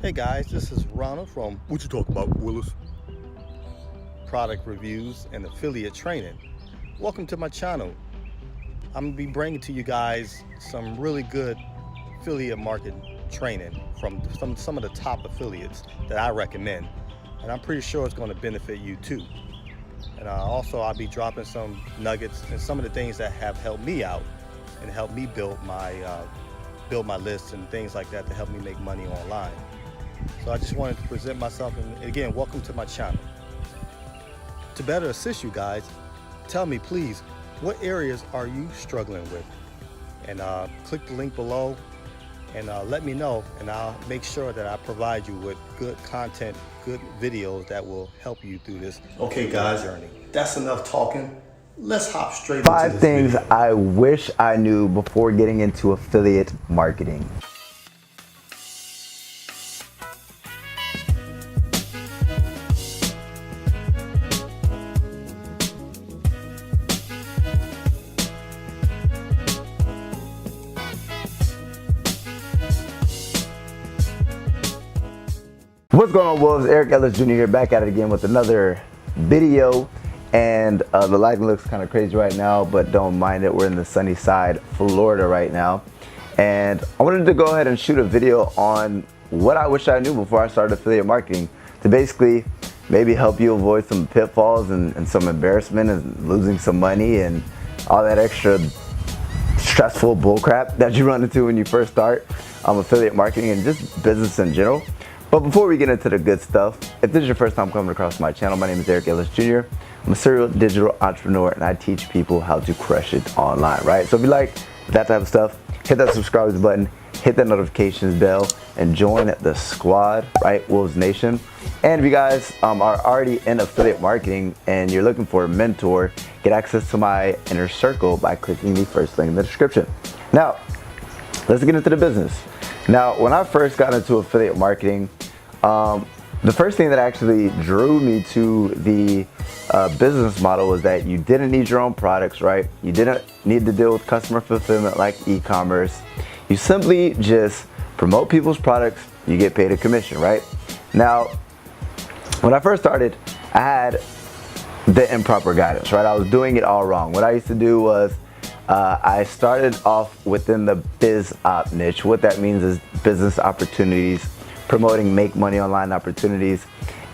Hey guys, this is Ronald from What you talking about, Willis? Product Reviews and Affiliate Training. Welcome to my channel. I'm going to be bringing to you guys some really good affiliate marketing training from some of the top affiliates that I recommend. And I'm pretty sure it's going to benefit you too. And also I'll be dropping some nuggets and some of the things that have helped me out and helped me build my lists and things like that to help me make money online. So I just wanted to present myself, and again, welcome to my channel. To better assist you guys, tell me please, what areas are you struggling with? And click the link below and let me know, and I'll make sure that I provide you with good content, good videos that will help you through this journey. That's enough talking. Let's hop straight into this Five things video. I wish I knew before getting into affiliate marketing. What's going on, Wolves? Eric Ellis Jr. here, back at it again with another video. And the lighting looks kind of crazy right now, but don't mind it. We're in the sunny side, Florida right now. And I wanted to go ahead and shoot a video on what I wish I knew before I started affiliate marketing, to basically maybe help you avoid some pitfalls and some embarrassment and losing some money and all that extra stressful bullcrap that you run into when you first start affiliate marketing and just business in general. But before we get into the good stuff, if this is your first time coming across my channel, my name is Eric Ellis Jr. I'm a serial digital entrepreneur and I teach people how to crush it online, right? So if you like that type of stuff, hit that subscribe button, hit that notifications bell, and join the squad, right? Wolves Nation. And if you guys are already in affiliate marketing and you're looking for a mentor, get access to my inner circle by clicking the first link in the description. Now, let's get into the business. Now, when I first got into affiliate marketing, the first thing that actually drew me to the business model was that you didn't need your own products, right? You didn't need to deal with customer fulfillment like e-commerce. You simply just promote people's products, you get paid a commission, right? Now, when I first started, I had the improper guidance, right? I was doing it all wrong. What I used to do was I started off within the biz op niche. What that means is business opportunities, promoting make money online opportunities.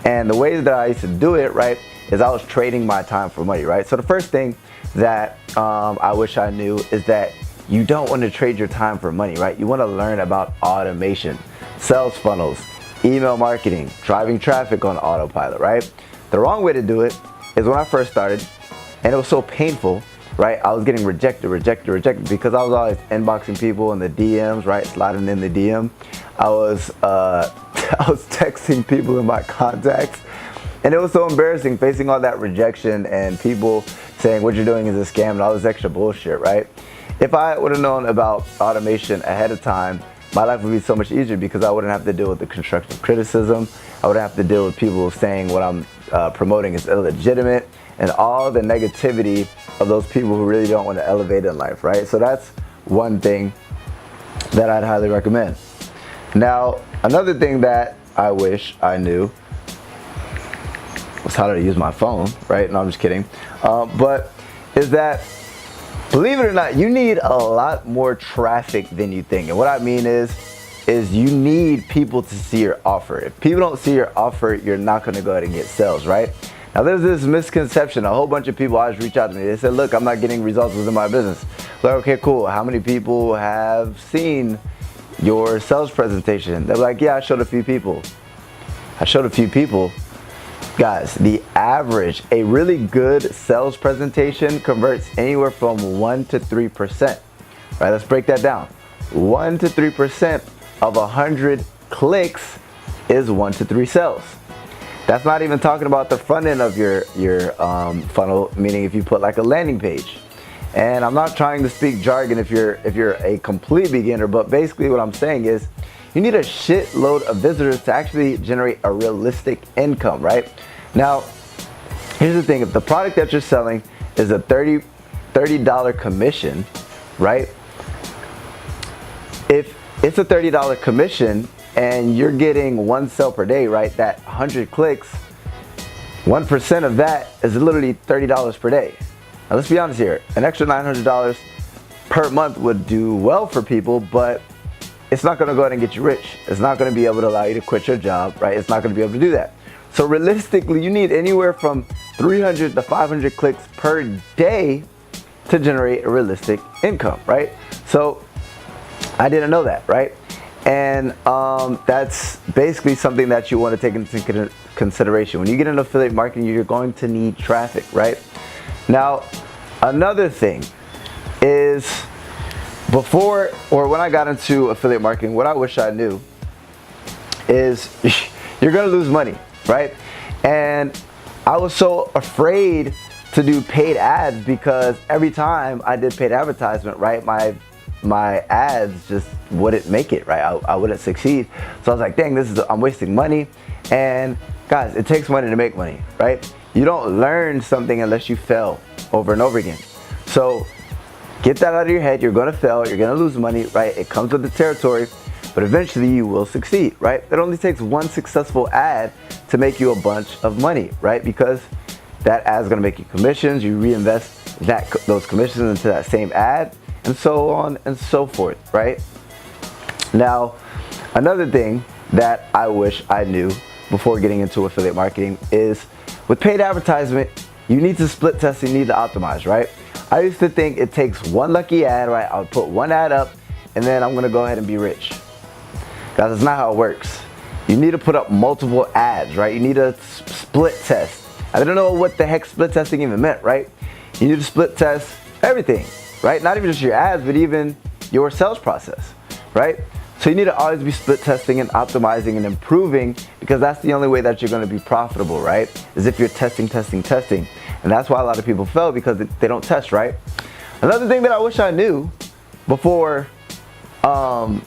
And the way that I used to do it, right, is I was trading my time for money, right? So the first thing that I wish I knew is that you don't want to trade your time for money, right? You want to learn about automation, sales funnels, email marketing, driving traffic on autopilot, right? The wrong way to do it is when I first started, and it was so painful, right? I was getting rejected because I was always inboxing people in the DMs, right? Sliding in the DM. I was texting people in my contacts, and it was so embarrassing facing all that rejection and people saying what you're doing is a scam and all this extra bullshit, right? If I would have known about automation ahead of time, my life would be so much easier because I wouldn't have to deal with the constructive criticism. I wouldn't have to deal with people saying what I'm promoting is illegitimate and all the negativity of those people who really don't want to elevate in life, right? So that's one thing that I'd highly recommend. Now, another thing that I wish I knew was how to use my phone, right? No, I'm just kidding. But is that, believe it or not, you need a lot more traffic than you think. And what I mean is you need people to see your offer. If people don't see your offer, you're not gonna go ahead and get sales, right? Now there's this misconception. A whole bunch of people always reach out to me. They said, look, I'm not getting results within my business. Like, okay, cool. How many people have seen your sales presentation? They're like, yeah, I showed a few people. I showed a few people. Guys, the average, a really good sales presentation converts anywhere from 1 to 3%. Right, let's break that down. 1 to 3% of 100 clicks is 1 to 3 sales. That's not even talking about the front end of your funnel, meaning if you put like a landing page. And I'm not trying to speak jargon if you're a complete beginner, but basically what I'm saying is you need a shitload of visitors to actually generate a realistic income, right? Now, here's the thing. If the product that you're selling is a $30 commission, right? If it's a $30 commission and you're getting 1 sale per day, right? That 100 clicks, 1% of that is literally $30 per day. Now let's be honest here, an extra $900 per month would do well for people, but it's not gonna go ahead and get you rich. It's not gonna be able to allow you to quit your job, right? It's not gonna be able to do that. So realistically, you need anywhere from 300 to 500 clicks per day to generate a realistic income, right? So I didn't know that, right? And that's basically something that you want to take into consideration. When you get into affiliate marketing, you're going to need traffic, right? Now, another thing is before or when I got into affiliate marketing, what I wish I knew is you're going to lose money, right? And I was so afraid to do paid ads because every time I did paid advertisement, right, my ads just wouldn't make it, right? I wouldn't succeed. So I was like, dang, I'm wasting money. And guys, it takes money to make money, right? You don't learn something unless you fail over and over again. So get that out of your head. You're gonna fail, you're gonna lose money, right? It comes with the territory, but eventually you will succeed, right? It only takes one successful ad to make you a bunch of money, right? Because that ad is gonna make you commissions, you reinvest those commissions into that same ad, and so on and so forth, right? Now, another thing that I wish I knew before getting into affiliate marketing is with paid advertisement, you need to split test, you need to optimize, right? I used to think it takes one lucky ad, right? I'll put one ad up and then I'm gonna go ahead and be rich. Guys, that's not how it works. You need to put up multiple ads, right? You need to split test. I didn't know what the heck split testing even meant, right? You need to split test everything, right? Not even just your ads, but even your sales process, right? So you need to always be split testing and optimizing and improving, because that's the only way that you're gonna be profitable, right? Is if you're testing. And that's why a lot of people fail, because they don't test, right? Another thing that I wish I knew before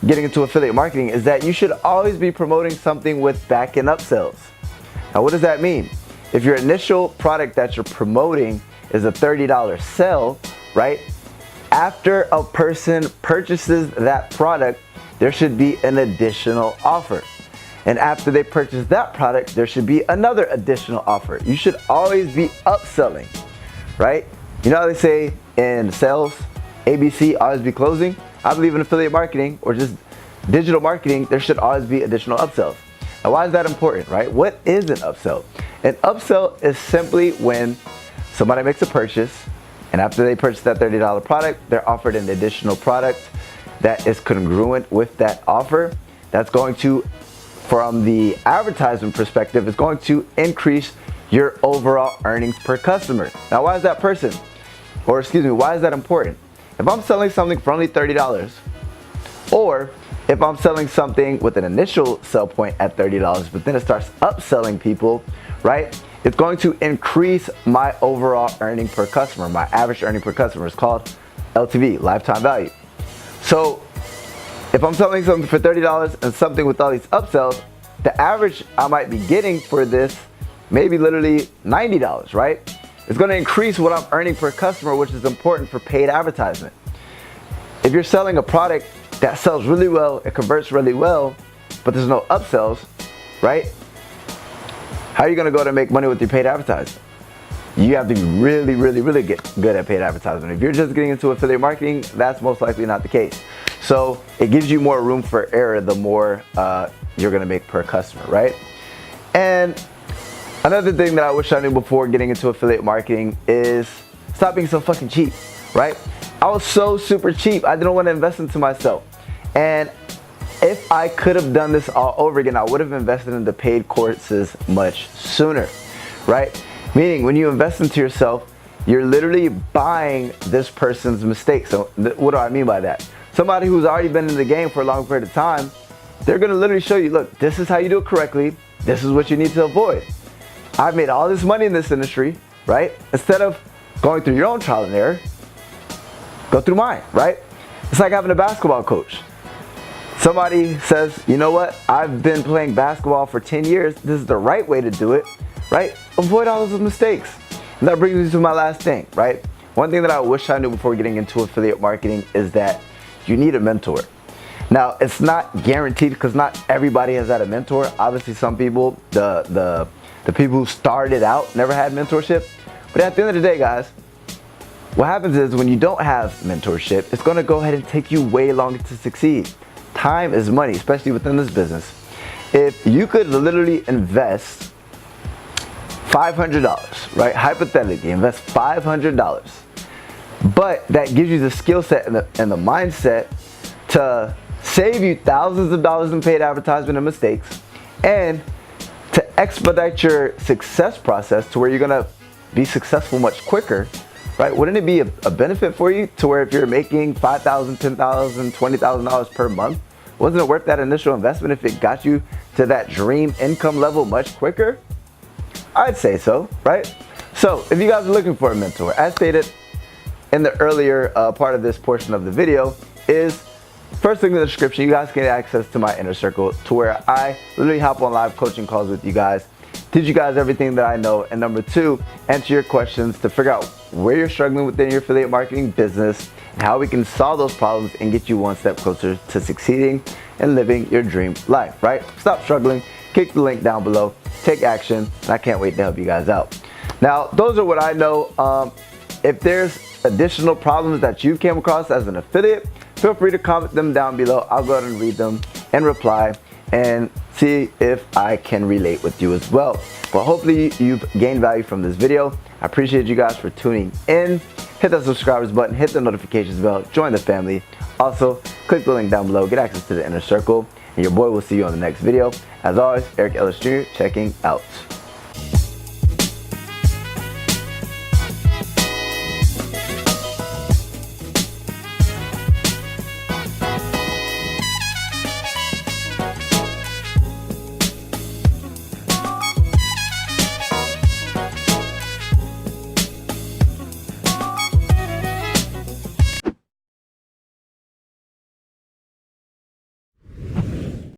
getting into affiliate marketing is that you should always be promoting something with back-end upsells. Now, what does that mean? If your initial product that you're promoting is a $30 sale, right? After a person purchases that product, there should be an additional offer. And after they purchase that product, there should be another additional offer. You should always be upselling, right? You know how they say in sales, ABC, always be closing? I believe in affiliate marketing or just digital marketing, there should always be additional upsells. Now, why is that important, right? What is an upsell? An upsell is simply when somebody makes a purchase, and after they purchase that $30 product, they're offered an additional product that is congruent with that offer. That's going to, from the advertisement perspective, is going to increase your overall earnings per customer. Now, why is that why is that important? If I'm selling something for only $30, or if I'm selling something with an initial sell point at $30, but then it starts upselling people, right? It's going to increase my overall earning per customer. My average earning per customer is called LTV, lifetime value. So if I'm selling something for $30 and something with all these upsells, the average I might be getting for this maybe literally $90, right? It's gonna increase what I'm earning per customer, which is important for paid advertisement. If you're selling a product that sells really well, it converts really well, but there's no upsells, right? How are you gonna go to make money with your paid advertising? You have to be really good at paid advertisement. If you're just getting into affiliate marketing, that's most likely not the case. So it gives you more room for error the more you're gonna make per customer, right? And another thing that I wish I knew before getting into affiliate marketing is stop being so fucking cheap, right? I was so super cheap. I didn't want to invest into myself. And if I could have done this all over again, I would have invested into paid courses much sooner, right? Meaning when you invest into yourself, you're literally buying this person's mistakes. So what do I mean by that? Somebody who's already been in the game for a long period of time, they're gonna literally show you, look, this is how you do it correctly. This is what you need to avoid. I've made all this money in this industry, right? Instead of going through your own trial and error, go through mine, right? It's like having a basketball coach. Somebody says, you know what? I've been playing basketball for 10 years. This is the right way to do it, right? Avoid all those mistakes. And that brings me to my last thing, right? One thing that I wish I knew before getting into affiliate marketing is that you need a mentor. Now, it's not guaranteed because not everybody has had a mentor. Obviously, some people, the people who started out never had mentorship. But at the end of the day, guys, what happens is when you don't have mentorship, it's gonna go ahead and take you way longer to succeed. Time is money, especially within this business. If you could literally invest $500, right? Hypothetically, invest $500, but that gives you the skill set and the mindset to save you thousands of dollars in paid advertisement and mistakes, and to expedite your success process to where you're gonna be successful much quicker, right? Wouldn't it be a benefit for you to where if you're making $5,000, $10,000, $20,000 per month, wasn't it worth that initial investment if it got you to that dream income level much quicker? I'd say so, right? So if you guys are looking for a mentor, as stated in the earlier part of this portion of the video, is first link in the description. You guys can get access to my inner circle to where I literally hop on live coaching calls with you guys, teach you guys everything that I know, and number two, answer your questions to figure out where you're struggling within your affiliate marketing business and how we can solve those problems and get you one step closer to succeeding and living your dream life, right? Stop struggling, click the link down below, take action, and I can't wait to help you guys out. Now, those are what I know. If there's additional problems that you came across as an affiliate, feel free to comment them down below. I'll go ahead and read them and reply and see if I can relate with you as well. But hopefully you've gained value from this video. I appreciate you guys for tuning in. Hit that subscribers button, hit the notifications bell, join the family. Also, click the link down below, get access to the inner circle, and your boy will see you on the next video. As always, Eric Ellis Jr. checking out.